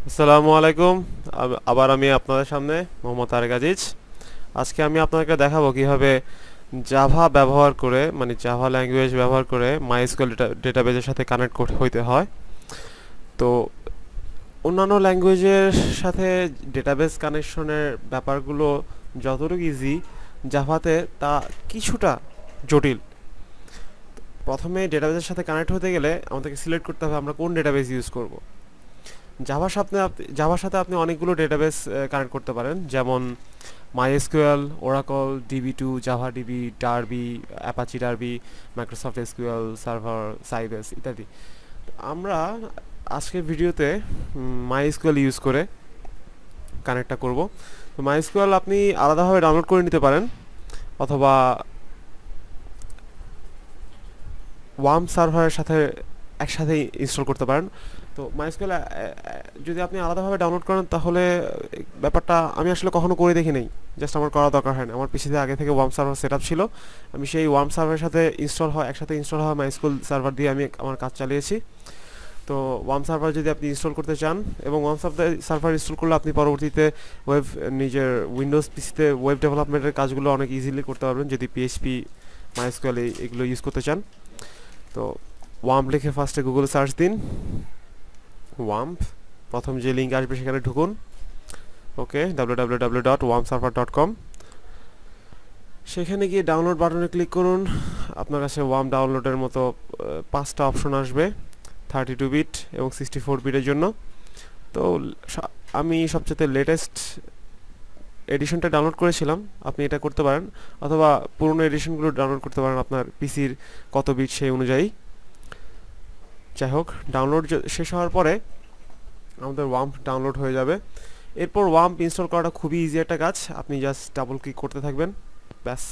আসসালামু আলাইকুম। আবার আমি আপনাদের সামনে মোহাম্মদ তারেক আজিজ। আজকে আমি আপনাদেরকে দেখাবো কিভাবে জাভা ব্যবহার করে মানে জাভা ল্যাঙ্গুয়েজ ব্যবহার করে মাইএসকিউএল ডেটাবেজের সাথে কানেক্ট হইতে হয়। তো অন্যান্য ল্যাঙ্গুয়েজের সাথে ডেটাবেজ কানেকশনের ব্যাপারগুলো যতটুকু ইজি, জাভাতে তা কিছুটা জটিল। প্রথমে ডেটাবেজের সাথে কানেক্ট হতে গেলে আমাদেরকে সিলেক্ট করতে হবে আমরা কোন ডেটাবেজ ইউজ করব। জাভার সাথে আপনি অনেকগুলো ডেটাবেস কানেক্ট করতে পারেন, যেমন MySQL, Oracle, DB2, Java DB, Derby, Apache Derby, Microsoft SQL server, Sybase ইত্যাদি। আমরা আজকের ভিডিওতে মাইএসকিউএল ইউজ করে কানেক্টটা করব। তো মাইএসকিউএল আপনি আলাদাভাবে ডাউনলোড করে নিতে পারেন, অথবা ওয়ার্ম সার্ভারের সাথে একসাথে ইনস্টল করতে পারেন। তো মাইস্কুয়েল যদি আপনি আলাদাভাবে ডাউনলোড করেন তাহলে ব্যাপারটা আমি আসলে কখনো করে দেখি নাই, জাস্ট আমার করা দরকার হয় না। আমার পিসিতে আগে থেকে ওয়ার্ম সার্ভার সেট আপ ছিল, আমি সেই ওয়ার্ম সার্ভারের সাথে একসাথে ইনস্টল হয় মাইস্কুয়েল সার্ভার দিয়ে আমি আমার কাজ চালিয়েছি। তো ওয়ার্ম সার্ভার যদি আপনি ইনস্টল করতে চান, এবং ওয়ার্ম সার্ভার ইনস্টল করলে আপনি পরবর্তীতে নিজের উইন্ডোজ পিসিতে ওয়েব ডেভেলপমেন্টের কাজগুলো অনেক ইজিলি করতে পারবেন যদি পিএইচপি মাইস্কুয়েল এগুলো ইউজ করতে চান। তো ওয়ার্ম লিখে ফার্স্টে গুগলে সার্চ দিন, ওয়াম্প, প্রথম যে লিঙ্ক আসবে সেখানে ঢুকুন। ওকে, www.warmserver.com। সেখানে গিয়ে ডাউনলোড বাটনে ক্লিক করুন। আপনার কাছে ওয়ার্ম ডাউনলোডের মতো 5টা অপশন আসবে, 32 বিট এবং 64 বিটের জন্য। তো আমি সবচেয়ে লেটেস্ট এডিশনটা ডাউনলোড করেছিলাম, আপনি এটা করতে পারেন, অথবা পুরনো এডিশনগুলো ডাউনলোড করতে পারেন আপনার পিসির কত বিট সেই অনুযায়ী। যাই হোক, ডাউনলোড শেষ হওয়ার পরে আমাদের ওয়াম্প ডাউনলোড হয়ে যাবে। এরপর ওয়াম্প ইনস্টল করাটা খুবই ইজি একটা কাজ, আপনি জাস্ট ডাবল ক্লিক করতে থাকবেন, ব্যাস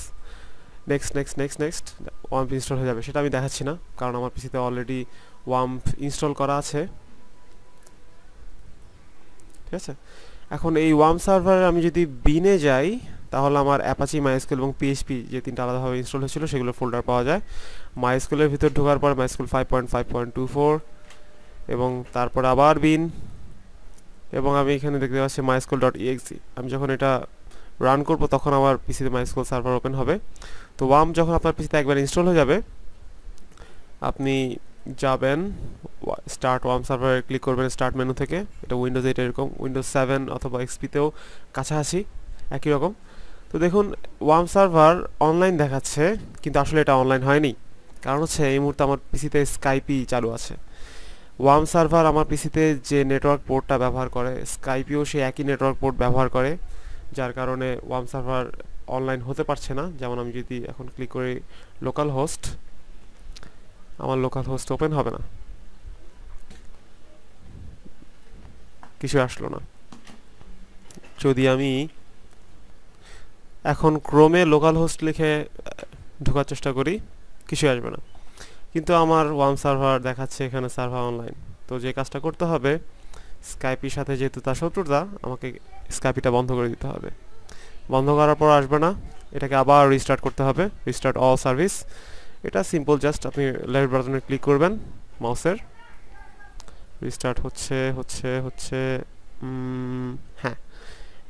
নেক্সট নেক্সট নেক্সট নেক্সট ওয়াম্প ইনস্টল হয়ে যাবে। সেটা আমি দেখাচ্ছি না, কারণ আমার পিসিতে অলরেডি ওয়াম্প ইনস্টল করা আছে। ঠিক আছে, এখন এই ওয়ার্ম সার্ভারে আমি যদি বিনে যাই তাহলে আমার অ্যাপাচি, মাইস্কুয়েল এবং পিএইচপি যে তিনটা আলাদাভাবে ইনস্টল হয়েছিল সেগুলো ফোল্ডার পাওয়া যায়। মাইস্কুয়েলের ভিতর ঢোকার পর মাইস্কুয়েল 5.5.24, এবং তারপর আবার বিন, এবং আমি এখানে দেখতে পাচ্ছি mysql.exe। আমি যখন এটা রান করব তখন আমার পিসিতে মাইস্কুয়েল সার্ভার ওপেন হবে। তো ওয়ার্ম যখন আপনার পিসিতে একবার ইনস্টল হয়ে যাবে, আপনি যাবেন স্টার্ট ওয়ার্ম সার্ভারে ক্লিক করবেন স্টার্ট মেনু থেকে। এটা উইন্ডোজ 8 এরকম, উইন্ডোজ 7 অথবা এক্সপিতেও কাছাকাছি একই রকম। তো দেখুন ওয়ার্ম সার্ভার অনলাইন দেখাচ্ছে, কিন্তু আসলে এটা অনলাইন হয়নি। কারণ হচ্ছে এই মুহূর্তে আমার পিসিতে স্কাইপি চালু আছে। ওয়ার্ম সার্ভার আমার পিসিতে যে নেটওয়ার্ক পোর্টটা ব্যবহার করে, স্কাইপিও সেই একই নেটওয়ার্ক পোর্ট ব্যবহার করে, যার কারণে ওয়ার্ম সার্ভার অনলাইন হতে পারছে না। যেমন আমি যদি এখন ক্লিক করি লোকাল হোস্ট, আমার লোকাল হোস্ট ওপেন হবে না, কিছু আসলো না। যদি আমি এখন ক্রোমে লোকাল হোস্ট লিখে ঢোকার চেষ্টা করি, কিছু আসবে না। কিন্তু আমার ওয়ার্ম সার্ভার দেখাচ্ছে এখানে সার্ভার অনলাইন। তো যে কাজটা করতে হবে, স্কাইপির সাথে যেহেতু তার শত্রুতা, আমাকে স্কাইপিটা বন্ধ করে দিতে হবে। বন্ধ করার পর আসবে না, এটাকে আবার রিস্টার্ট করতে হবে, রিস্টার্ট অল সার্ভিস। এটা সিম্পল, জাস্ট আপনি লেফট বাটনে ক্লিক করবেন মাউসের, রিস্টার্ট হচ্ছে হচ্ছে হচ্ছে হ্যাঁ,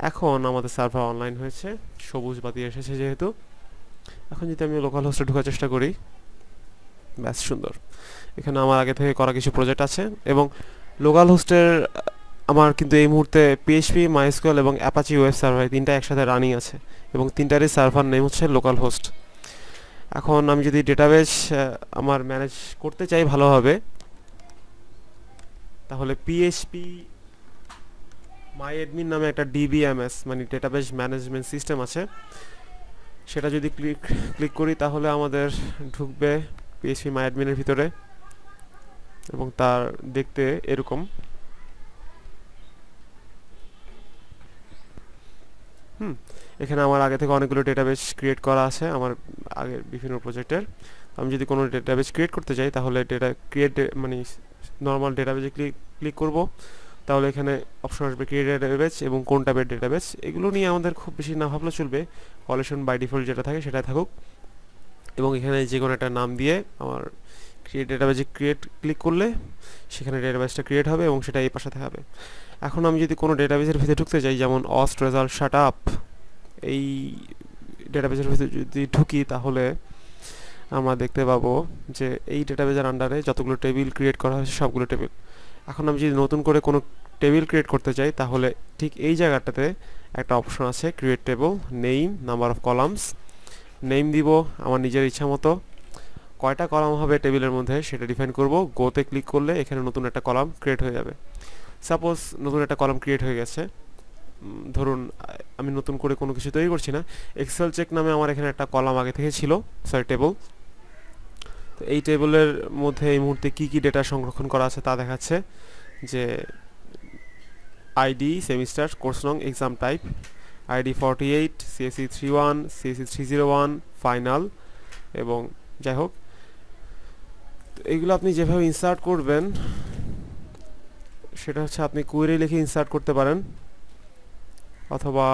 এখন আমাদের সার্ভার অনলাইন হয়েছে, সবুজ বাতি এসেছে যেহেতু। এখন যদি আমি লোকাল হোস্টে ঢোকার চেষ্টা করি, ব্যাস সুন্দর, এখানে আমার আগে থেকে করা কিছু প্রজেক্ট আছে, এবং লোকাল হোস্টের আমার কিন্তু এই মুহূর্তে পিএইচপি, মাইস্কুয়েল এবং অ্যাপাচি ওয়েব সার্ভার তিনটা একসাথে রানিং আছে, এবং তিনটারই সার্ভার নেম হচ্ছে লোকাল হোস্ট। এখন আমি যদি ডেটাবেস আমার ম্যানেজ করতে চাই ভালোভাবে, তাহলে পিএইচপি মাইএডমিন নামে একটা ডিবিএমএস মানে ডেটাবেস ম্যানেজমেন্ট সিস্টেম আছে, সেটা যদি ক্লিক করি তাহলে আমাদের ঢুকবে পিএইচপি মাইএডমিনের ভিতরে, এবং তার দেখতে এরকম। এখানে আমার আগে থেকে অনেকগুলো ডেটাবেস ক্রিয়েট করা আছে আমার আগের বিভিন্ন প্রজেক্টের। আমি যদি কোনো ডেটাবেস ক্রিয়েট করতে চাই তাহলে মানে নর্মাল ডেটাবেসে ক্লিক করব, তাহলে এখানে অপশন আসবে ক্রিয়েট ডেটাবেস এবং কোন টাইপের ডেটাবেস। এগুলো নিয়ে আমাদের খুব বেশি না ভাবলে চলবে, কলেকশন বাই ডিফল্ট যেটা থাকে সেটাই থাকুক, এবং এখানে যে কোনো একটা নাম দিয়ে আমার ক্রিয়েট ডেটাবেজে ক্লিক করলে সেখানে ডেটাবেজটা ক্রিয়েট হবে এবং সেটা এই পাশে দেখাবে। এখন আমি যদি কোনো ডেটাবেজের ভিতরে ঢুকতে চাই, যেমন অস্ট রেজাল্ট শাট আপ, এই ডেটাবেজের ভিতরে যদি ঢুকি তাহলে আমরা দেখতে পাবো যে এই ডেটাবেজের আন্ডারে যতগুলো টেবিল ক্রিয়েট করা হয়েছে সবগুলো টেবিল। এখন আমি যদি নতুন করে কোনো টেবিল ক্রিয়েট করতে চাই তাহলে ঠিক এই জায়গাটাতে একটা অপশন আছে create table, name, number of columns. Name দিব আমার নিজের ইচ্ছা মতো, কয়টা কলাম হবে টেবিলের মধ্যে সেটা ডিফাইন করব। গোতে ক্লিক করলে এখানে নতুন একটা কলাম ক্রিয়েট হয়ে যাবে। সাপোজ নতুন একটা কলাম ক্রিয়েট হয়ে গেছে, ধরুন আমি নতুন করে কোনো কিছু তৈরি করছি না, এক্সেল চেক নামে আমার এখানে একটা কলাম আগে থেকে ছিল, সরি টেবল। তো এই টেবলের মধ্যে এই মুহূর্তে কি কি ডেটা সংরক্ষণ করা আছে তা দেখাচ্ছে, যে আইডি, সেমিস্টার, কোর্স নং, exam type, ID 48, CSC 31, CSC 301, final, এবং যাই হোক এইগুলো আপনি যেভাবে ইনসার্ট করবেন সেটা হচ্ছে আপনি কোয়েরি লিখে ইনসার্ট করতে পারেন, অথবা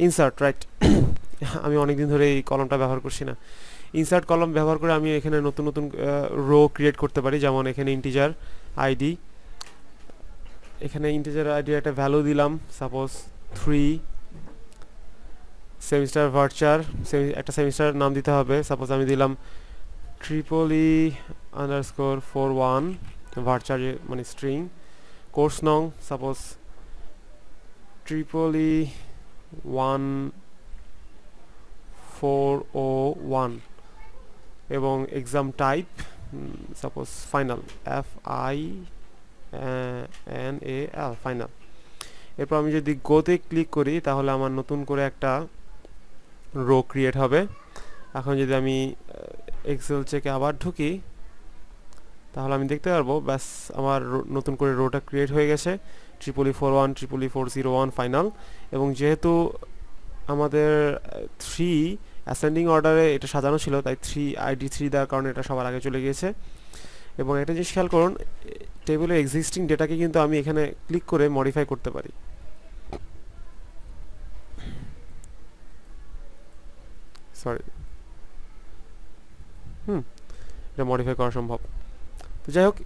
ইনসার্ট রাইট আমি অনেকদিন ধরে এই কলমটা ব্যবহার করছি না। ইনসার্ট কলম ব্যবহার করে আমি এখানে নতুন নতুন রো ক্রিয়েট করতে পারি, যেমন এখানে ইন্টিজার আইডি, এখানে ইন্টিজার আইডির একটা ভ্যালু দিলাম, সাপোজ 3, সেমিস্টার ভার্চার, একটা সেমিস্টার নাম দিতে হবে, সাপোজ আমি দিলাম EEE_41 ভার্চার মানে স্ট্রিং, কোর্স নং সাপোজ EEE1401, এবং exam type suppose final, FINAL final. এরপর আমি যদি গোতে ক্লিক করি তাহলে আমার নতুন করে একটা রো ক্রিয়েট হবে। এখন যদি আমি এক্সেল চেকে আবার ঢুকি তাহলে আমি দেখতে পারবো ব্যাস আমার নতুন করে রোটা ক্রিয়েট হয়ে গেছে, EEE41, EEE401 ফাইনাল। এবং যেহেতু আমাদের 3 অ্যাসেন্ডিং অর্ডারে এটা সাজানো ছিল তাই 3 ID 3 দেওয়ার কারণে এটা সবার আগে চলে গিয়েছে। এবং একটা জিনিস খেয়াল করুন, টেবিলের এক্সিস্টিং ডেটাকে কিন্তু আমি এখানে ক্লিক করে মডিফাই করতে পারি। সরি এটা মডিফাই করা সম্ভব। তো যাই হোক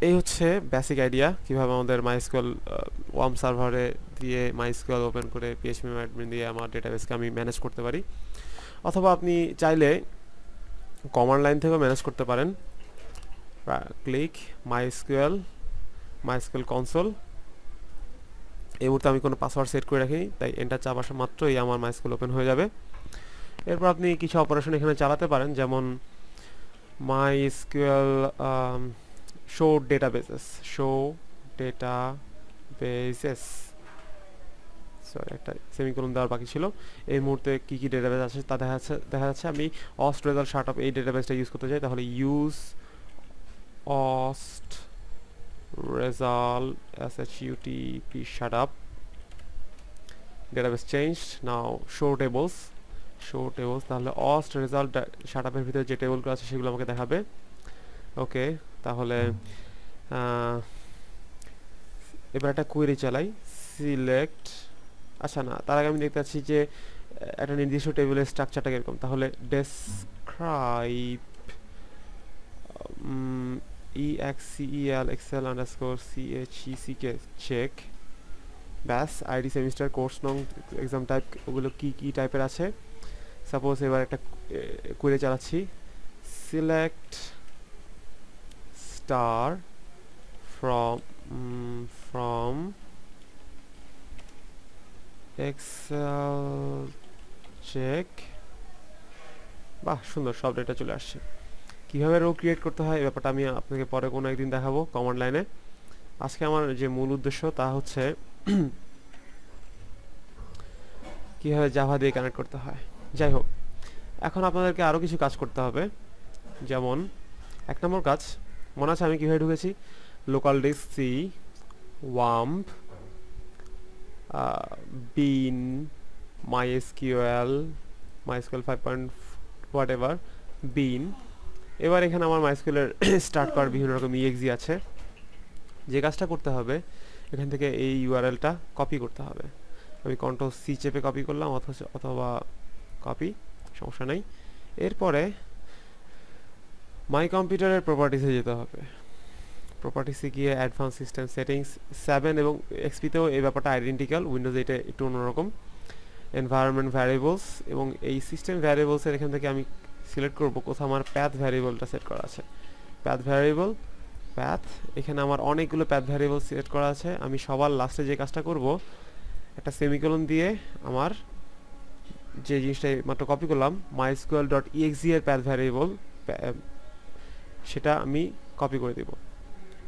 এই হচ্ছে বেসিক আইডিয়া কিভাবে আমাদের মাইএসকিউএল ওয়ার্ম সার্ভারে দিয়ে মাইএসকিউএল ওপেন করে পিএইচপি অ্যাডমিন দিয়ে আমার ডেটাবেসকে আমি ম্যানেজ করতে পারি, অথবা আপনি চাইলে কমান্ড লাইন থেকেও ম্যানেজ করতে পারেন। ক্লিক মাইএসকিউএল কনসোল, এই মুহূর্তে আমি কোনো পাসওয়ার্ড সেট করে রাখিনি তাই এন্টার চাপ আসা মাত্রই আমার মাইএসকিউএল ওপেন হয়ে যাবে। এরপর আপনি কিছু অপারেশন এখানে চালাতে পারেন, যেমন MySQL show databases, সরি একটা সেমিকোলন দেওয়ার বাকি ছিল। এই মুহূর্তে কি কি ডেটাবেস আছে তা দেখা যাচ্ছে। আমি অস্ট রেজাল্ট শাট আপ এই ডেটাবেসটা ইউজ করতে চাই, তাহলে use ost result SHUTP shut up, database change, now show tables, তাহলে অস্ট রেজাল্ট শাট আপের ভিতরে যে টেবলগুলো আছে সেগুলো আমাকে দেখাবে। ওকে, তাহলে এবার একটা কোয়েরি চালাই, সিলেক্ট, আচ্ছা না তার আগে আমি দেখতে পাচ্ছি যে একটা নির্দিষ্ট টেবিলের স্ট্রাকচারটা কিরকম, তাহলে ডেসক্রাইব EXCEL_CHECK চেক, ব্যাস আইডি, সেমিস্টার, কোর্স নং, এক্সাম টাইপ ওগুলো কি কি টাইপের আছে। সাপোজ এবার একটা কোয়েরি চালাচ্ছি, select star from Excel check, বাহ সুন্দর সব ডেটা চলে আসছে। কিভাবে রো ক্রিয়েট করতে হয় এই ব্যাপারটা আমি আপনাকে পরে কোনো একদিন দেখাবো কমান্ড লাইনে। আজকে আমার যে মূল উদ্দেশ্য তা হচ্ছে কিভাবে জাভা দিয়ে কানেক্ট করতে হয়। যাই হোক, এখন আপনাদেরকে আরও কিছু কাজ করতে হবে, যেমন 1 নম্বর কাজ, মনে আছে আমি কীভাবে ঢুকেছি, লোকাল ডিস্ক সি, ওয়াম্প, বিন, MySQL 5. whatever, বিন। এবার এখানে আমার MySQL-এর স্টার্ট করার বিভিন্ন রকম exe আছে। যে কাজটা করতে হবে, এখান থেকে এই ইউআরএলটা কপি করতে হবে। আমি Ctrl+C চেপে কপি করলাম, অথবা কপি, সমস্যা নেই। এরপরে মাই কম্পিউটারের প্রপার্টিসে যেতে হবে। প্রপার্টিসে গিয়ে অ্যাডভান্স সিস্টেম সেটিংস 7 এবং এক্সপিতেও এই ব্যাপারটা আইডেন্টিক্যাল, উইন্ডোজে এটা একটু অন্যরকম। এনভায়রনমেন্ট ভ্যারিয়েবলস, এবং এই সিস্টেম ভ্যারিয়েবলসের এখান থেকে আমি সিলেক্ট করব কোথাও আমার প্যাথ ভ্যারিয়েবলটা সেট করা আছে। প্যাথ ভ্যারিয়েবল, প্যাথ, এখানে আমার অনেকগুলো প্যাথ ভ্যারিয়েবল সিলেক্ট করা আছে। আমি সবার লাস্টে যে কাজটা করব, একটা সেমিকোলন দিয়ে আমার যে জিনিসটা মাত্র কপি করলাম mysql.exe এর প্যাথ ভ্যারিয়েবল, সেটা আমি কপি করে দিব।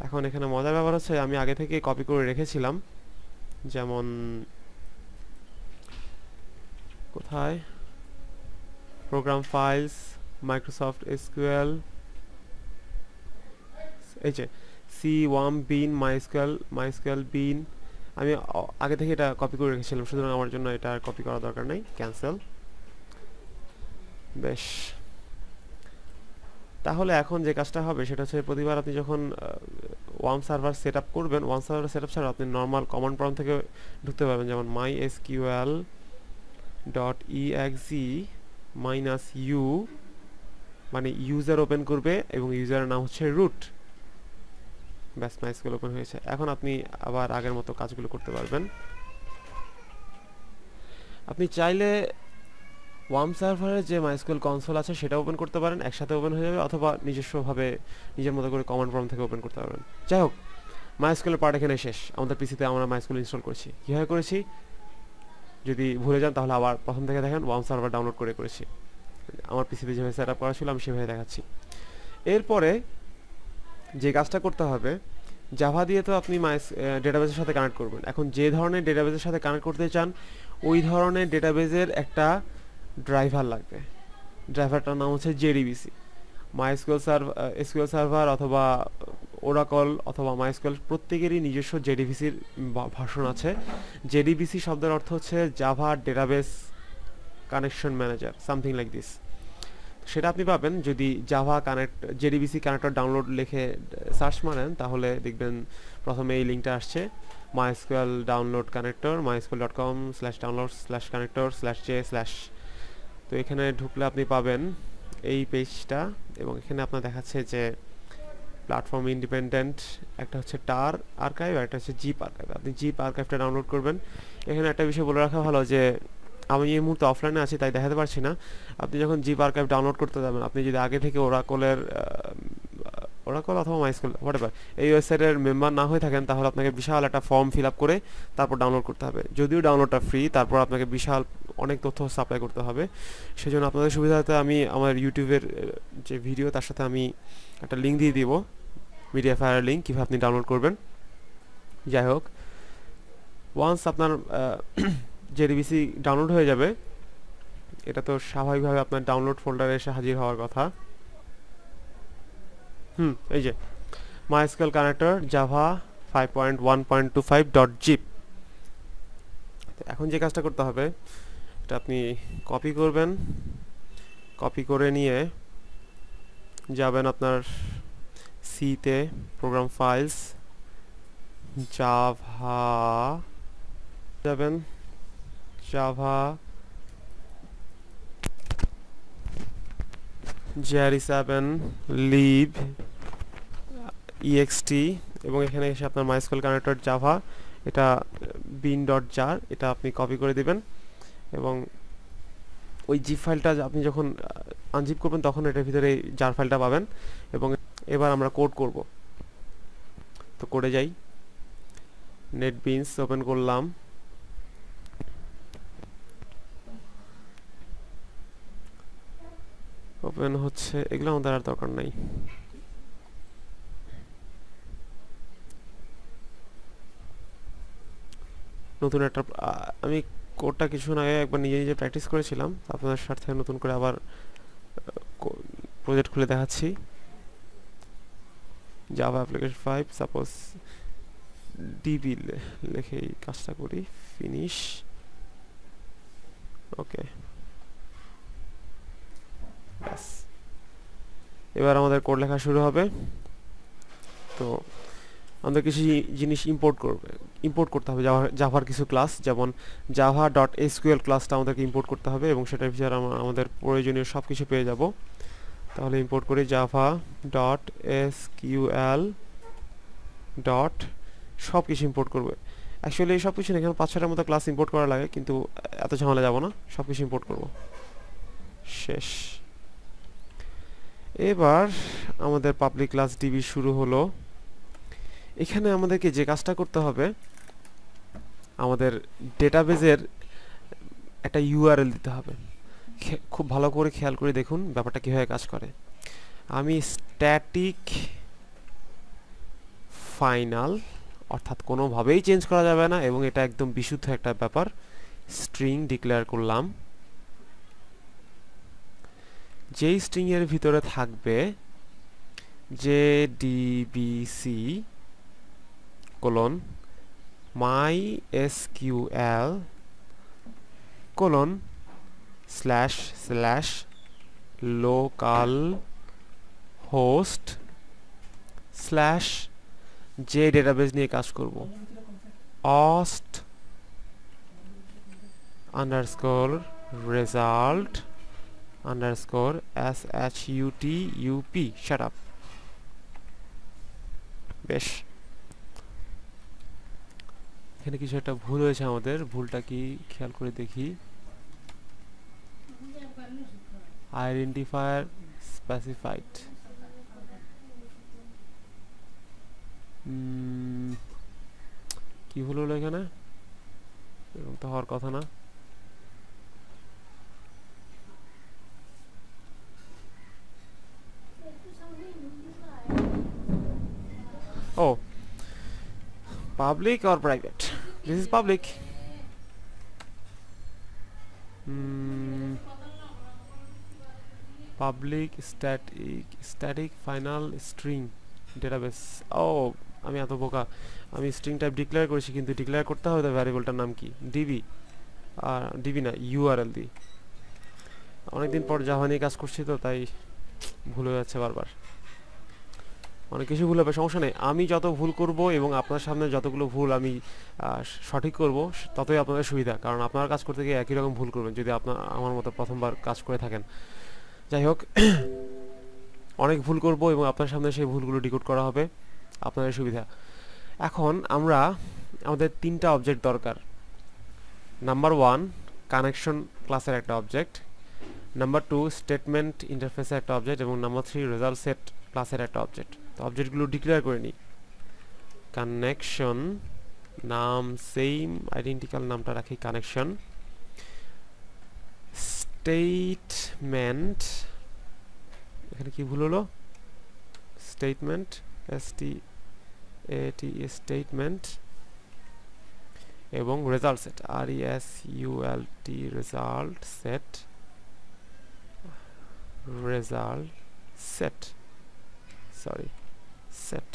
এখন এখানে মজার ব্যাপার হচ্ছে আমি আগে থেকে কপি করে রেখেছিলাম, যেমন কোথায়, প্রোগ্রাম ফাইলস, মাইক্রোসফট এসকিউএল, এই যে c1 bin mysql bin, আমি আগে থেকে এটা কপি করে রেখেছিলাম, সুতরাং আমার জন্য এটা আর কপি করার দরকার নেই, ক্যান্সেল। বেশ, তাহলে এখন যে কাজটা হবে সেটা হচ্ছে প্রতিবার আপনি যখন ওয়ার্ম সার্ভার সেট আপ করবেন, ওয়ার্ম সার্ভার সেট আপ ছাড়া আপনি নর্মাল কমান্ড প্রম্পট থেকে ঢুকতে পারবেন, যেমন mysql.exe -u, মানে ইউজার ওপেন করবে এবং ইউজারের নাম হচ্ছে রুট। ব্যাস, মাইস্কুল ওপেন হয়েছে। এখন আপনি আবার আগের মতো কাজগুলো করতে পারবেন। আপনি চাইলে ওয়ার্ম সার্ভারের যে মাইস্কুল কনসোল আছে সেটা ওপেন করতে পারেন, একসাথে ওপেন হয়ে যাবে, অথবা নিজস্বভাবে নিজের মতো করে কমান্ড প্রম্পট থেকে ওপেন করতে পারবেন। যাই হোক, মাইস্কুলের পার্ট এখানে শেষ। আমাদের পিসিতে আমরা মাইস্কুল ইনস্টল করেছি। কীভাবে করেছি যদি ভুলে যান তাহলে আবার প্রথম থেকে দেখেন, ওয়ার্ম সার্ভার ডাউনলোড করে করেছি। আমার পিসিতে যেভাবে সেট আপ করা ছিল আমি সেভাবে দেখাচ্ছি। এরপরে যে কাজটা করতে হবে, জাভা দিয়ে তো আপনি ডেটাবেসের সাথে কানেক্ট করবেন। এখন যে ধরনের ডেটাবেসের সাথে কানেক্ট করতে চান ওই ধরনের ডেটাবেসের একটা ড্রাইভার লাগবে। ড্রাইভারটার নাম হচ্ছে জেডিবিসি। এসকিউএল সার্ভার অথবা ওরাকল অথবা মাইস্কুয়েল প্রত্যেকেরই নিজস্ব জেডিবিসির ভার্সন আছে। জেডিবিসি শব্দের অর্থ হচ্ছে Java database connection manager, something like this. সেটা আপনি পাবেন যদি জাভা জেডিবিসি কানেক্টর ডাউনলোড লিখে সার্চ মারেন, তাহলে দেখবেন প্রথমে এই লিঙ্কটা আসছে, MySQL ডাউনলোড কানেক্টর, mysql.com/download/connector/j/। তো এখানে ঢুকলে আপনি পাবেন এই পেজটা, এবং এখানে আপনার দেখাচ্ছে যে প্ল্যাটফর্ম ইন্ডিপেন্ডেন্ট, একটা হচ্ছে টার আর্কাইভ আর একটা হচ্ছে জিপ আর্কাইভ। আপনি জিপ আর্কাইভটা ডাউনলোড করবেন। এখানে একটা বিষয় বলে রাখা ভালো যে আমি এই মুহূর্তে অফলাইনে আছি তাই দেখাতে পারছি না। আপনি যখন জিপ আর্কাইভ ডাউনলোড করতে যাবেন, আপনি যদি আগে থেকে ওরাকল অথবা মাইস্কুল হোয়াটএভার এই ওয়েবসাইটের মেম্বার না হয়ে থাকেন, তাহলে আপনাকে বিশাল একটা ফর্ম ফিল আপ করে তারপর ডাউনলোড করতে হবে। যদিও ডাউনলোডটা ফ্রি, তারপর আপনাকে বিশাল অনেক তথ্য সাপ্লাই করতে হবে। সেজন্য আপনাদের সুবিধাতে আমি আমার ইউটিউবের যে ভিডিও তার সাথে আমি একটা লিঙ্ক দিয়ে দিব, মিডিয়া ফায়ার লিঙ্ক, কীভাবে আপনি ডাউনলোড করবেন। যাই হোক, ওয়ান্স আপনার জেডিবিসি ডাউনলোড হয়ে যাবে, এটা তো স্বাভাবিকভাবে আপনার ডাউনলোড ফোল্ডারে এসে হাজির হওয়ার কথা। এই যে MySQL কানেক্টর জাভা 5.1.25.zip। এখন যে কাজটা করতে হবে, এটা আপনি কপি করবেন, কপি করে নিয়ে যাবেন আপনার সিতে, প্রোগ্রাম ফাইলস, জাভা যাবেন, জাভা jar7 lib ext, এবং এখানে এসে আপনার MySQL কানেক্টর জাভা, এটা bin.jar, এটা আপনি কপি করে দিবেন, এবং ওই জিপ ফাইলটা আপনি যখন আনজিপ করবেন তখন এটার ভিতরে জার ফাইলটা পাবেন। এবং এবার আমরা কোড করব। তো কোডে যাই, নেটবিনস ওপেন করলাম, ওপেন হচ্ছে, এগুলো আমাদের আর দরকার নাই। নতুন একটা আমি কোডটা কিছুক্ষণ আগে একবার নিজে নিজে প্র্যাকটিস করেছিলাম, আপনাদের সাথে নতুন করে আবার প্রজেক্ট খুলে দেখাচ্ছি। জাভা অ্যাপ্লিকেশন 5, সাপোজ ডিবি লিখে এই কাজটা করি, ফিনিশ। ওকে, ব্যাস, এবার আমাদের কোড লেখা শুরু হবে। তো আমাদের কিছু জিনিস ইম্পোর্ট করতে হবে, জাভার কিছু ক্লাস, যেমন java.sql ক্লাসটা আমাদেরকে ইম্পোর্ট করতে হবে এবং সেটার ভিতরে আমাদের প্রয়োজনীয় সব কিছু পেয়ে যাব। তাহলে ইম্পোর্ট করি java.sql ডট সব কিছু ইম্পোর্ট করবে। অ্যাকচুয়ালি এই সব কিছু এখানে 5-6টার মতো ক্লাস ইম্পোর্ট করা লাগে, কিন্তু এত ঝামেলা যাব না, সব কিছু ইম্পোর্ট করব। শেষ। এবার আমাদের পাবলিক ক্লাস ডিবি শুরু হলো। এখানে আমাদেরকে যে কাজটা করতে হবে, আমাদের ডেটাবেজের একটা ইউআরএল দিতে হবে। খুব ভালো করে খেয়াল করে দেখুন ব্যাপারটা কিভাবে কাজ করে। আমি স্ট্যাটিক ফাইনাল, অর্থাৎ কোনোভাবেই চেঞ্জ করা যাবে না এবং এটা একদম বিশুদ্ধ একটা ব্যাপার, স্ট্রিং ডিক্লেয়ার করলাম। যেই স্ট্রিং এর ভিতরে থাকবে JDBC colon MySQL colon slash slash local host slash যে ডেটাবেস নিয়ে কাজ করব, host underscore result underscore SHUTUP shut up। বেশ, এখানে কিছু একটা ভুল হয়েছে আমাদের, ভুলটা কি খেয়াল করে দেখি। আইডেন্টিফায়ার স্পেসিফাইড, কি ভুল হলো এখানে? এরকম তো হওয়ার কথা না। Oh, public or private? This is public. Public static final string database. Oh, আমি এত বোকা, আমি স্ট্রিং টাইপ ডিক্লেয়ার করেছি, কিন্তু ডিক্লেয়ার করতে হবে তার ভ্যারিয়েবলটার নাম কি, ডিবি। আর ডিবি না, ইউআরএল দিই। অনেকদিন পর জাভা নিয়ে কাজ করছি তো তাই ভুল হয়ে যাচ্ছে বারবার, অনেক কিছু ভুল হবে, সমস্যা নেই। আমি যত ভুল করব এবং আপনার সামনে যতগুলো ভুল আমি সঠিক করব ততই আপনাদের সুবিধা, কারণ আপনারা কাজ করতে গিয়ে একই রকম ভুল করবেন যদি আপনার আমার মতো প্রথমবার কাজ করে থাকেন। যাই হোক, অনেক ভুল করব এবং আপনার সামনে সেই ভুলগুলো ডিকোড করা হবে, আপনাদের সুবিধা। এখন আমাদের 3টা অবজেক্ট দরকার। নাম্বার 1 কানেকশন ক্লাসের একটা অবজেক্ট, নাম্বার 2 স্টেটমেন্ট ইন্টারফেসের একটা অবজেক্ট এবং নাম্বার 3 রেজাল্ট সেট ক্লাসের একটা অবজেক্ট। তো অবজেক্টগুলো ডিক্লেয়ার করে নিই। কানেকশন নাম সেম আইডেন্টিক্যাল, নামটা রাখি কানেকশন। স্টেটমেন্ট, এখানে কি ভুল হলো, স্টেটমেন্ট STAT স্টেটমেন্ট এবং result set RESULT result set sorry set.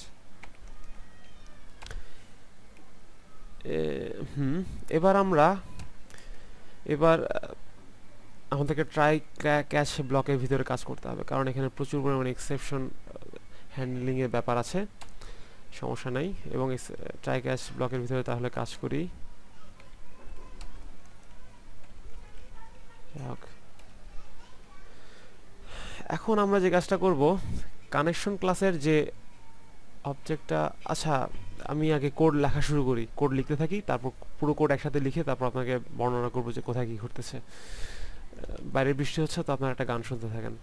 এবার আমাদেরকে ট্রাই ক্যাচ ব্লকের ভিতরে কাজ করতে হবে, কারণ এখানে প্রচুর পরিমাণে এক্সেপশন হ্যান্ডলিং এর ব্যাপার আছে, সমস্যা নাই। এবং ট্রাই ক্যাচ ব্লকের ভিতরে তাহলে কাজ করি। এখন আমরা যে কাজটা করব, কানেকশন ক্লাসের যে অবজেক্টটা, আচ্ছা আমি আগে কোড লেখা শুরু করি, কোড লিখতে থাকি, তারপর পুরো কোড একসাথে লিখে তারপর আপনাকে বর্ণনা করব যে কোথায় কি ঘটতেছে। বাইরে বৃষ্টি হচ্ছে তো আপনারা একটা গান শুনতে থাকেন।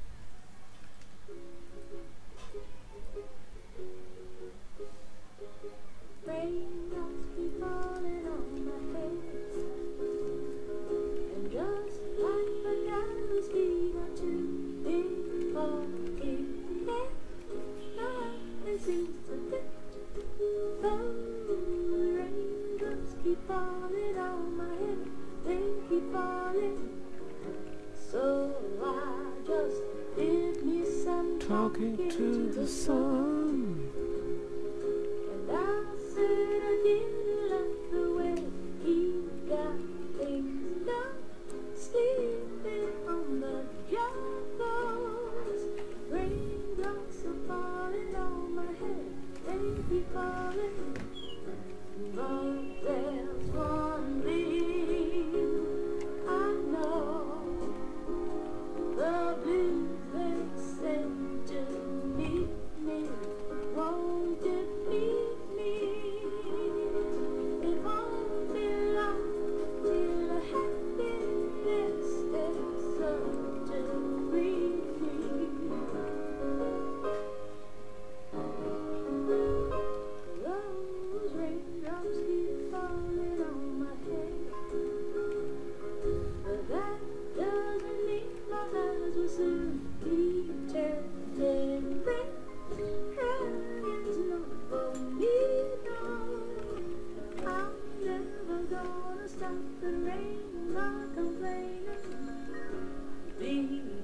Talking to the sun, and I said I didn't like the way he got things done, sleeping on the job floors, raindrops are falling on my head, baby falling, but there's one thing I know. The blues they sent to meet me won't defeat me. It won't be long till happiness steps up to greet me. Those raindrops keep falling on my head, but that doesn't mean my eyes will soon be turning red. Crying's not for me, no. I'm never gonna stop the rain by complaining,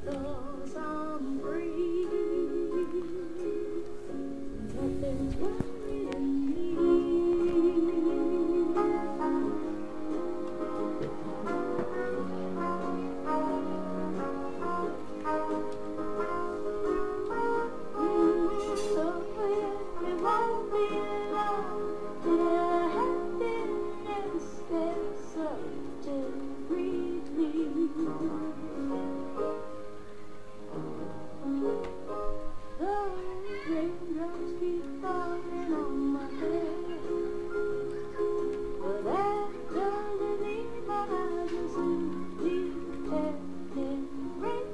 because I'm free. Nothing's worrying me. So it won't be long till happiness steps up to greet me. Those raindrops keep falling on my head, but that doesn't mean my eyes will soon be turning red.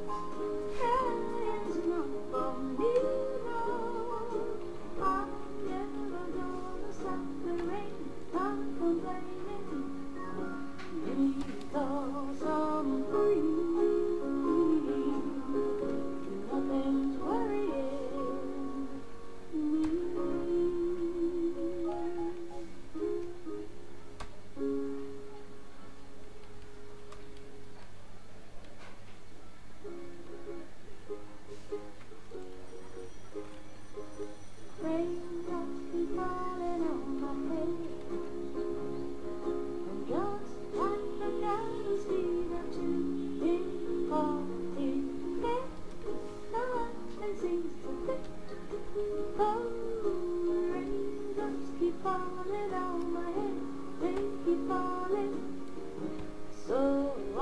Crying's not for me, no. I'm never gonna stop the rain by complaining, because I'm free. Nothing's worrying me. Raindrops keep falling on my head, and just like the galaxy that you've been holding there, nothing seems to fit. Oh, raindrops keep falling on my head, they keep falling. So I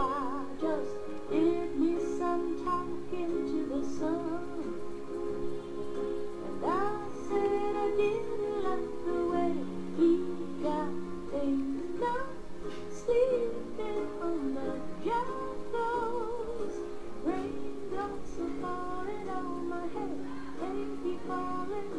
just did me some talking to the sun, and I said I didn't like the way he got things done, sleeping on the job floors. Raindrops are falling on my head, they keep falling.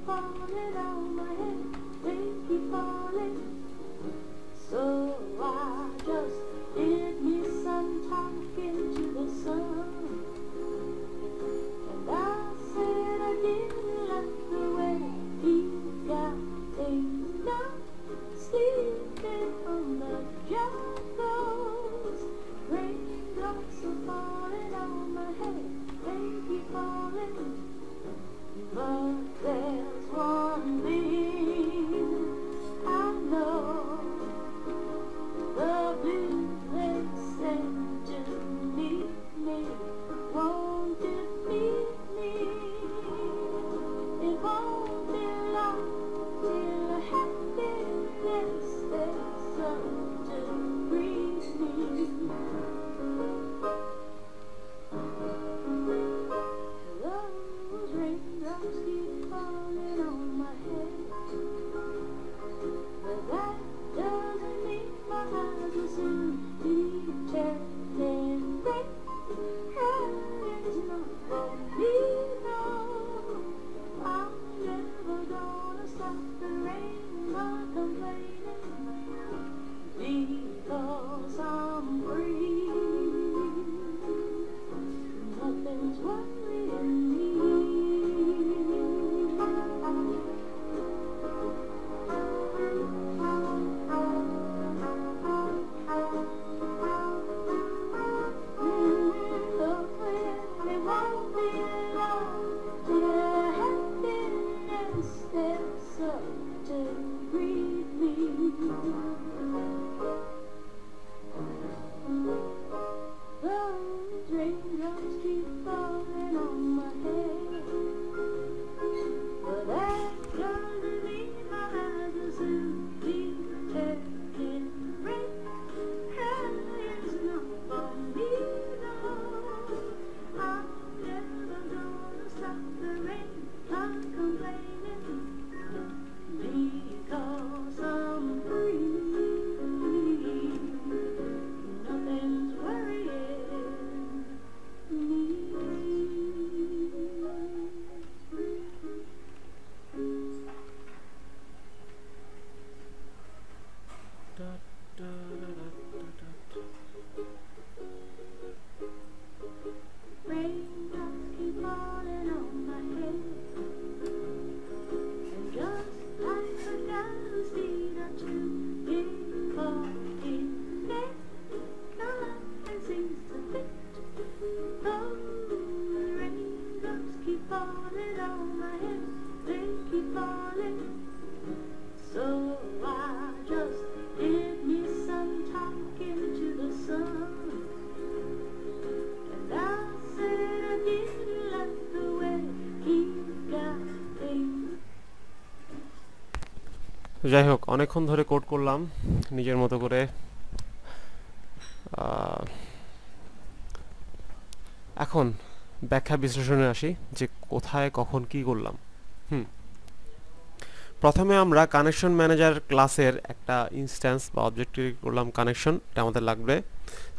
falling on my head, they keep falling. So I just did me some talking to the sun. And I said I didn't like the way he got things done. Sleeping on the job floors, raindrops are falling on my head, they keep falling. But there's one thing I know, the blues they sent to meet me won't defeat me. It won't be long till happiness steps up to greet me. Those raindrops keep falling on my head, but that doesn't mean my eyes will soon be turning red. It's not for me, no. I'm never gonna stop the rain by complaining, because I'm free. Nothing's worrying me. It won't be long till happiness steps up to greet me. Those raindrops keep falling on my head, but that doesn't mean my eyes will soon be turning red. It's not for me, no. I'm never gonna stop the rain by complaining, because I'm free. Nothing's worrying me. Raindrops keep falling on my head, and just like a gallows feet are too big for in bed, nothing seems to fit. Those raindrops keep falling on my head, they keep falling. So I just did me some talking to the sun. And I said I didn't like the way he got things. যাই হোক, অনেকক্ষণ ধরে code করলাম নিজের মতো করে। এখন ব্যাখ্যা বিশ্লেষণে আসি যে কোথায় কখন কি করলাম। প্রথমে আমরা কানেকশন ম্যানেজার ক্লাসের একটা ইনস্ট্যান্স বা অবজেক্ট করলাম কানেকশন, এটা আমাদের লাগবে।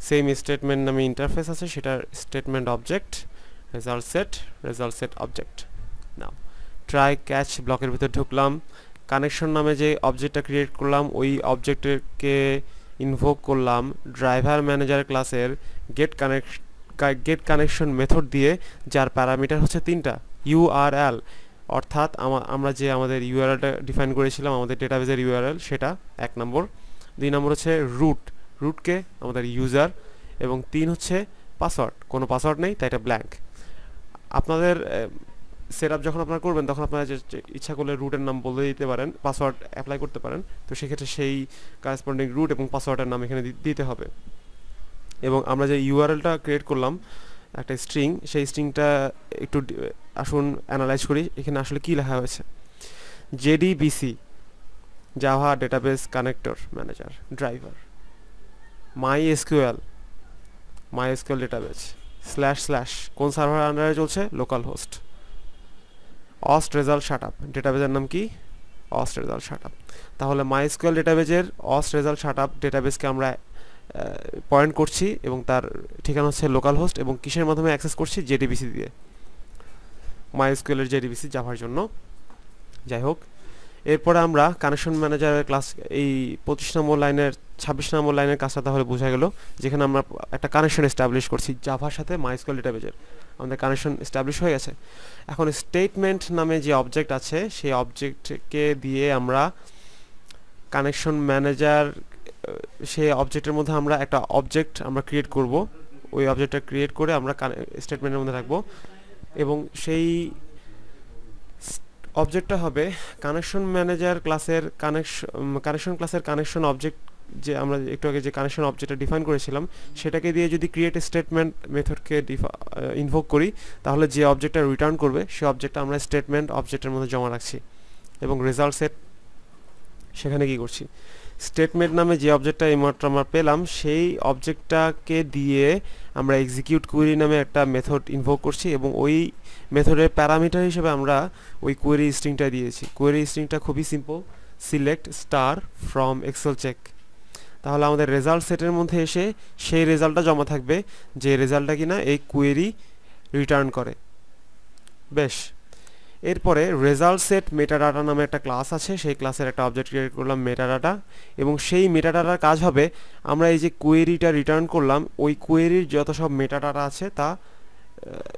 সেম স্টেটমেন্ট নামে ইন্টারফেস আছে, সেটার statement object, result set object. Now try catch ব্লকের ভিতর ঢুকলাম, কানেকশন নামে যে অবজেক্টটা ক্রিয়েট করলাম ওই অবজেক্টকে ইনভোক করলাম ড্রাইভার ম্যানেজার ক্লাসের গেট কানেকশন মেথড দিয়ে, যার প্যারামিটার হচ্ছে 3টা ইউআরএল, অর্থাৎ আমরা যে আমাদের ইউআরএলটা ডিফাইন করেছিলাম আমাদের ডেটাবেজের ইউআরএল, সেটা 1 নম্বর। 2 নম্বর হচ্ছে রুটকে আমাদের ইউজার, এবং 3 হচ্ছে পাসওয়ার্ড, কোনো পাসওয়ার্ড নেই তাই এটা ব্ল্যাঙ্ক। আপনাদের সেটআপ যখন আপনারা করবেন তখন আপনারা যে ইচ্ছা করলে রুটের নাম বলে দিতে পারেন, পাসওয়ার্ড অ্যাপ্লাই করতে পারেন। তো সেক্ষেত্রে সেই কারেসপন্ডিং রুট এবং পাসওয়ার্ডের নাম এখানে দিতে হবে। এবং আমরা যে ইউআরএলটা ক্রিয়েট করলাম একটা স্ট্রিং, সেই স্ট্রিংটা একটু আসুন অ্যানালাইজ করি এখানে আসলে কি লেখা হয়েছে। JDBC Java database connector manager driver, MySQL database / কোন সার্ভার আন্ডারে চলছে, লোকাল হোস্ট। অস্ট রেজাল্ট শাটআপ, ডেটাবেজের নাম কি, অস্ট রেজাল্ট শাটআপ। তাহলে মাইএসকিউএল ডেটাবেজের অস্ট রেজাল্ট শাটআপ ডেটাবেসকে আমরা পয়েন্ট করছি এবং তার ঠিকানা হচ্ছে লোকাল হোস্ট, এবং কিসের মাধ্যমে অ্যাক্সেস করছি, জেডিবিসি দিয়ে, মাইএসকিউএল এর জেডিবিসি জাভার জন্য। যাই হোক, এরপরে আমরা কানেকশন ম্যানেজারের ক্লাস এই 25 নম্বর লাইনের 26 নম্বর লাইনের কাজটা তাহলে বোঝা গেল, যেখানে আমরা একটা কানেকশন এস্টাবলিশ করছি জাভার সাথে মাইস্কুয়েল ডেটাবেজের। আমাদের কানেকশন এস্টাবলিশ হয়ে গেছে। এখন স্টেটমেন্ট নামে যে অবজেক্ট আছে সেই অবজেক্টকে দিয়ে আমরা কানেকশন ম্যানেজার, সেই অবজেক্টের মধ্যে আমরা একটা অবজেক্ট আমরা ক্রিয়েট করব। ওই অবজেক্টটা ক্রিয়েট করে আমরা স্টেটমেন্টের মধ্যে রাখবো এবং সেই অবজেক্টটা হবে কানেকশন ম্যানেজার ক্লাসের কানেকশন ক্লাসের কানেকশন অবজেক্ট, যে আমরা একটু আগে যে কানেকশন অবজেক্টটা ডিফাইন করেছিলাম সেটাকে দিয়ে যদি ক্রিয়েট স্টেটমেন্ট মেথডকে ইনভোক করি, তাহলে যে অবজেক্টটা রিটার্ন করবে সেই অবজেক্টটা আমরা স্টেটমেন্ট অবজেক্টের মধ্যে জমা রাখছি। এবং রেজাল্ট সেট সেখানে কি করছি, স্টেটমেন্ট নামে যে অবজেক্টটা এইমাত্র আমরা পেলাম সেই অবজেক্টটাকে দিয়ে আমরা এক্সিকিউট কোয়েরি নামে একটা মেথড ইনভোক করছি এবং ওই মেথডের প্যারামিটার হিসেবে আমরা ওই কোয়েরি স্ট্রিংটা দিয়েছি। কোয়েরি স্ট্রিংটা খুবই simple, select star from Excel check. তাহলে আমাদের রেজাল্ট সেটের মধ্যে এসে সেই রেজাল্টটা জমা থাকবে যে রেজাল্টটা কিনা এই কোয়েরি রিটার্ন করে। বেশ, এরপরে রেজাল্ট সেট মেটাডাটা নামে একটা ক্লাস আছে, সেই ক্লাসের একটা অবজেক্ট ক্রিয়েট করলাম মেটাডাটা, এবং সেই মেটাডাটার কাজ হবে আমরা এই যে কোয়েরিটা রিটার্ন করলাম ওই কোয়েরির যত সব মেটাডাটা আছে তা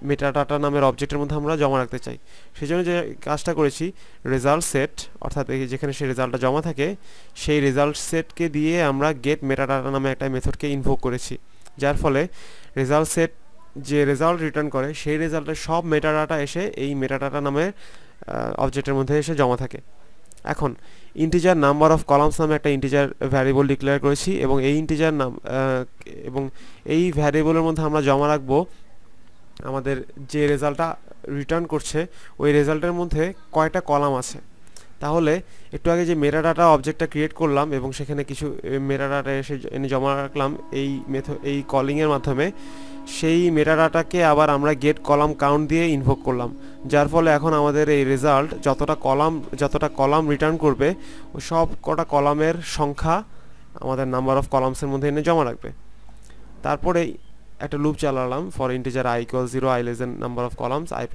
মেটাডাটা নামের অবজেক্টের মধ্যে আমরা জমা রাখতে চাই। সেই জন্য যে কাজটা করেছি, রেজাল্ট সেট অর্থাৎ যেখানে সেই রেজাল্টটা জমা থাকে সেই রেজাল্ট সেটকে দিয়ে আমরা গেট মেটাডাটা নামে একটা মেথডকে ইনভোক করেছি, যার ফলে রেজাল্ট সেট যে রেজাল্ট রিটার্ন করে সেই রেজাল্টের সব মেটাডাটা এসে এই মেটাডাটা নামের অবজেক্টের মধ্যে এসে জমা থাকে। এখন ইন্টিজার নাম্বার অফ কলামস নামে একটা ইন্টিজার ভ্যারিয়েবল ডিক্লেয়ার করেছি এবং এই ইন্টিজার নাম এবং এই ভ্যারিয়েবলের মধ্যে আমরা জমা রাখবো আমাদের যে রেজাল্টটা রিটার্ন করছে ওই রেজাল্টের মধ্যে কয়টা কলাম আছে। তাহলে একটু আগে যে মেটাডাটা অবজেক্টটা ক্রিয়েট করলাম এবং সেখানে কিছু মেটাডাটা এসে এনে জমা রাখলাম এই এই কলিংয়ের মাধ্যমে, সেই মেটাডাটাকে আবার আমরা গেট কলাম কাউন্ট দিয়ে ইনভোক করলাম, যার ফলে এখন আমাদের এই রেজাল্ট যতটা কলাম রিটার্ন করবে ওই সব কটা কলামের সংখ্যা আমাদের নাম্বার অফ কলামসের মধ্যে এনে জমা রাখবে। তারপরে একটা loop চালালাম for integer i = 0, i less than number of columns i++,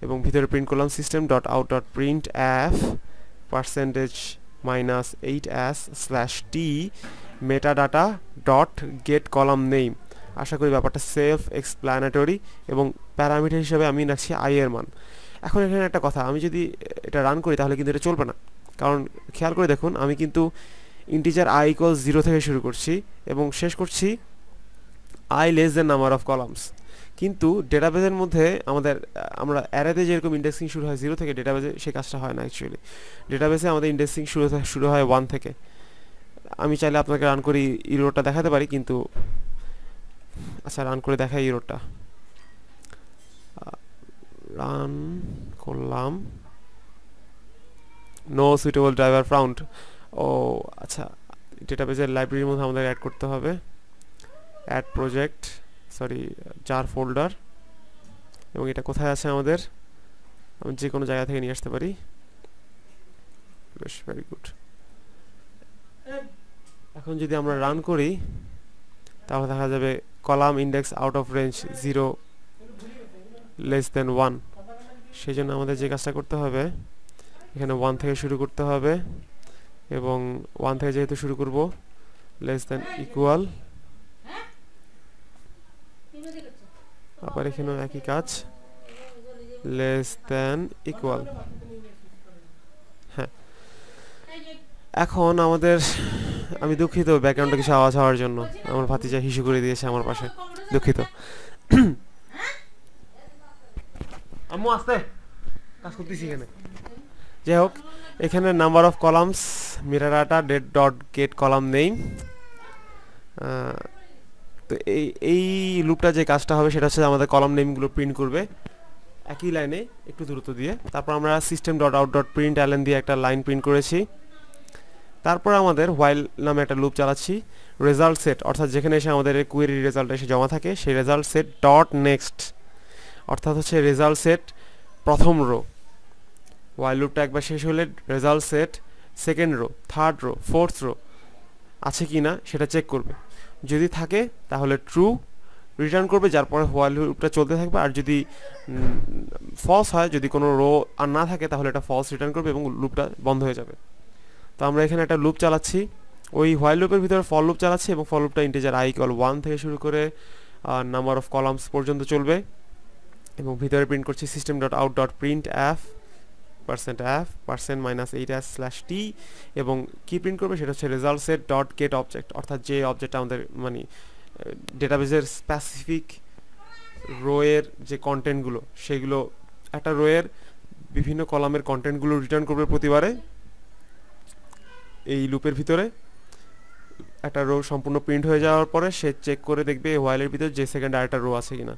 এবং ভিতরে প্রিন্ট করলাম system.out.printf %-8s/t metadata.getColumnName। আশা করি ব্যাপারটা সেলফ এক্সপ্ল্যানেটরি এবং প্যারামিটার হিসেবে আমি রাখছি i এর মান। এখন এখানে একটা কথা, আমি যদি এটা রান করি তাহলে কিন্তু এটা চলবে না, কারণ খেয়াল করে দেখুন আমি কিন্তু ইন্টিজার i = 0 থেকে শুরু করছি এবং শেষ করছি i less than number of columns, কিন্তু ডেটাবেজের মধ্যে আমরা অ্যারেতে যেরকম ইন্ডেক্সিং শুরু হয় 0 থেকে, ডেটাবেজে সেই কাজটা হয় না। অ্যাকচুয়ালি ডেটাবেসে আমাদের ইন্ডেক্সিং শুরু হয় 1 থেকে। আমি চাইলে আপনাকে রান করি ইরোরটা দেখাতে পারি, কিন্তু আচ্ছা রান করে দেখাই ইরোরটা। রান করলাম, নো সুইটেবল ড্রাইভার ফাউন্ড। ও আচ্ছা, ডেটাবেজের লাইব্রেরির মধ্যে আমাদের অ্যাড করতে হবে অ্যাড প্রজেক্ট জার ফোল্ডার, এবং এটা কোথায় আছে আমাদের, আমি যে কোনো জায়গা থেকে নিয়ে আসতে পারি। বেশ, ভেরি গুড। এখন যদি আমরা রান করি তাহলে দেখা যাবে column index out of range 0 less than 1। সেই জন্য আমাদের যে কাজটা করতে হবে এখানে 1 থেকে শুরু করতে হবে, এবং 1 থেকে যেহেতু শুরু করব less than equal, আবার এখানেও একই কাজ less than equal। হ্যাঁ, এখন আমাদের, আমি দুঃখিত ব্যাকগ্রাউন্ডে কিছু আওয়াজ হওয়ার জন্য, আমার ভাতিজা হিসু করে দিয়েছে আমার পাশে, দুঃখিত। আম্মু আস্তে কাজ করতেছি এখানে। যাই হোক, এখানে number of columns metadata .getColumnName। তো এই লুপটা যে কাজটা হবে সেটা হচ্ছে আমাদের কলাম নেমগুলো প্রিন্ট করবে একই লাইনে একটু দূরত্ব দিয়ে। তারপর আমরা system.out.println দিয়ে একটা লাইন প্রিন্ট করেছি। তারপর আমাদের while নামে একটা লুপ চালাচ্ছি রেজাল্ট সেট, অর্থাৎ যেখানে এসে আমাদের কোয়েরি রেজাল্ট এসে জমা থাকে সেই রেজাল্ট সেট .next, অর্থাৎ হচ্ছে রেজাল্ট সেট প্রথম রো। while লুপটা একবার শেষ হলে result set second row, third row, fourth row আছে কিনা সেটা চেক করবে। যদি থাকে তাহলে ট্রু, রিটার্ন করবে, যার পরে হোয়াইল লুপটা চলতে থাকবে। আর যদি ফলস হয়, যদি কোনো রো আর না থাকে, তাহলে এটা ফলস রিটার্ন করবে এবং লুপটা বন্ধ হয়ে যাবে। তো আমরা এখানে একটা লুপ চালাচ্ছি, ওই হোয়াইল লুপের ভিতরে ফর লুপ চালাচ্ছি, এবং ফর লুপটা ইন্টিজার i = 1 থেকে শুরু করে নাম্বার অফ কলামস পর্যন্ত চলবে, এবং ভিতরে প্রিন্ট করছি system.out.printf %f %-8s/t, এবং কি প্রিন্ট করবে সেটা হচ্ছে result set dot get object, অর্থাৎ যে অবজেক্টটা আমাদের মানে ডেটাবেজের স্পেসিফিক রোয়ের যে কন্টেন্টগুলো, সেগুলো একটা রোয়ের বিভিন্ন কলামের কন্টেন্টগুলো রিটার্ন করবে প্রতিবারে। এই লুপের ভিতরে একটা রো সম্পূর্ণ প্রিন্ট হয়ে যাওয়ার পরে সে চেক করে দেখবে হোয়াইলের ভিতরে যে সেকেন্ড আরেকটা রো আছে কিনা।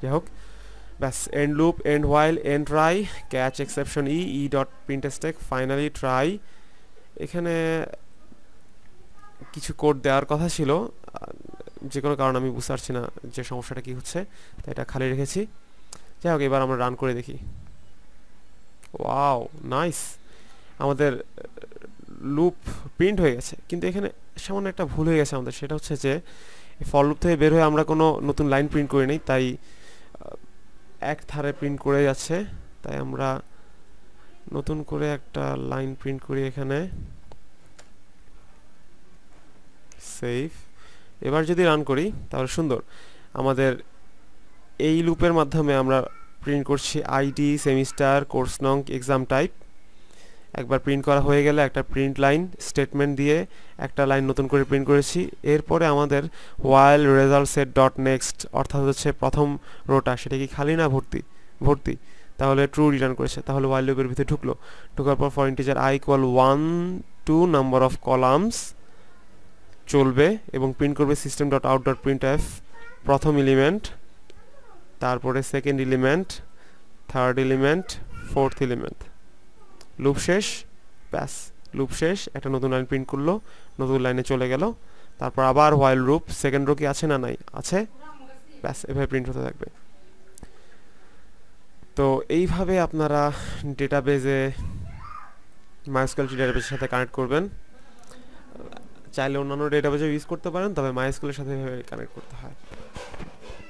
যাই হোক, ব্যাস, end loop, end while, end try, catch exception E dot print stack, finally try. এখানে কিছু কোড দেওয়ার কথা ছিল, যে কোনো কারণে আমি বুঝতে পারছি না যে সমস্যাটা কি হচ্ছে, তাই এটা খালি রেখেছি। যাই হোক, এবার আমরা রান করে দেখি। ওয়াও, নাইস, আমাদের লুপ প্রিন্ট হয়ে গেছে। কিন্তু এখানে সামান্য একটা ভুল হয়ে গেছে আমাদের, সেটা হচ্ছে যে ফর লুপ থেকে বের হয়ে আমরা কোনো নতুন লাইন প্রিন্ট করি নাই, তাই এক ধারে প্রিন্ট করে যাচ্ছে। তাই আমরা নতুন করে একটা লাইন প্রিন্ট করি এখানে, সেভ। এবার যদি রান করি তাহলে সুন্দর, আমাদের এই লুপের মাধ্যমে আমরা প্রিন্ট করছি আইডি, সেমিস্টার, কোর্স নং, এক্সাম টাইপ। একবার প্রিন্ট করা হয়ে গেলে একটা প্রিন্ট লাইন স্টেটমেন্ট দিয়ে একটা লাইন নতুন করে প্রিন্ট করেছি। এরপরে আমাদের while result set dot next, অর্থাৎ হচ্ছে প্রথম রোটা সেটা কি খালি না ভর্তি, তাহলে ট্রু রিটার্ন করেছে। তাহলে while লুপের ভিতরে ঢোকার পর for integer i = 1 to number of columns চলবে, এবং প্রিন্ট করবে system.out.printf, প্রথম এলিমেন্ট, তারপরে second element, third element, fourth element. Loop শেষ, ব্যাস, লুপ শেষ। একটা নতুন লাইন প্রিন্ট করলো, নতুন লাইনে চলে গেল। তারপর আবার হোয়াইল লুপ, সেকেন্ড রো কি আছে না নাই, আছে, ব্যাস, এভাবে প্রিন্ট হতে থাকবে। তো এইভাবে আপনারা ডেটাবেজে MySQL ডেটাবেজের সাথে কানেক্ট করবেন। চাইলে অন্যান্য ডেটাবেজে ইউজ করতে পারেন, তবে MySQL এর সাথে এভাবে কানেক্ট করতে হয়।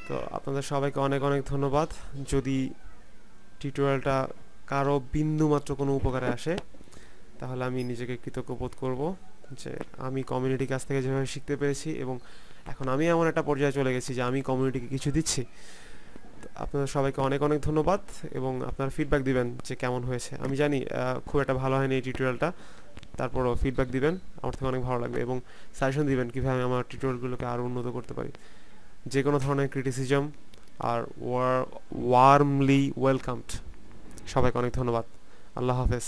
তো আপনাদের সবাইকে অনেক অনেক ধন্যবাদ। যদি টিউটোরিয়ালটা কারো বিন্দুমাত্র কোনো উপকারে আসে, তাহলে আমি নিজেকে কৃতজ্ঞ বোধ করব যে আমি কমিউনিটির কাছ থেকে যেভাবে শিখতে পেরেছি, এবং এখন আমি এমন একটা পর্যায়ে চলে গেছি যে আমি কমিউনিটিকে কিছু দিচ্ছি। আপনাদের সবাইকে অনেক অনেক ধন্যবাদ, এবং আপনারা ফিডব্যাক দিবেন যে কেমন হয়েছে। আমি জানি খুব একটা ভালো হয়নি এই টিউটোরিয়ালটা, তারপরও ফিডব্যাক দিবেন, আমার থেকে অনেক ভালো লাগবে, এবং সাজেশন দিবেন কীভাবে আমি আমার টিউটোরিয়ালগুলোকে আরও উন্নত করতে পারি। যে কোনো ধরনের ক্রিটিসিজম আর ওয়ার্মলি ওয়েলকামড। সবাইকে অনেক ধন্যবাদ। আল্লাহ হাফেজ।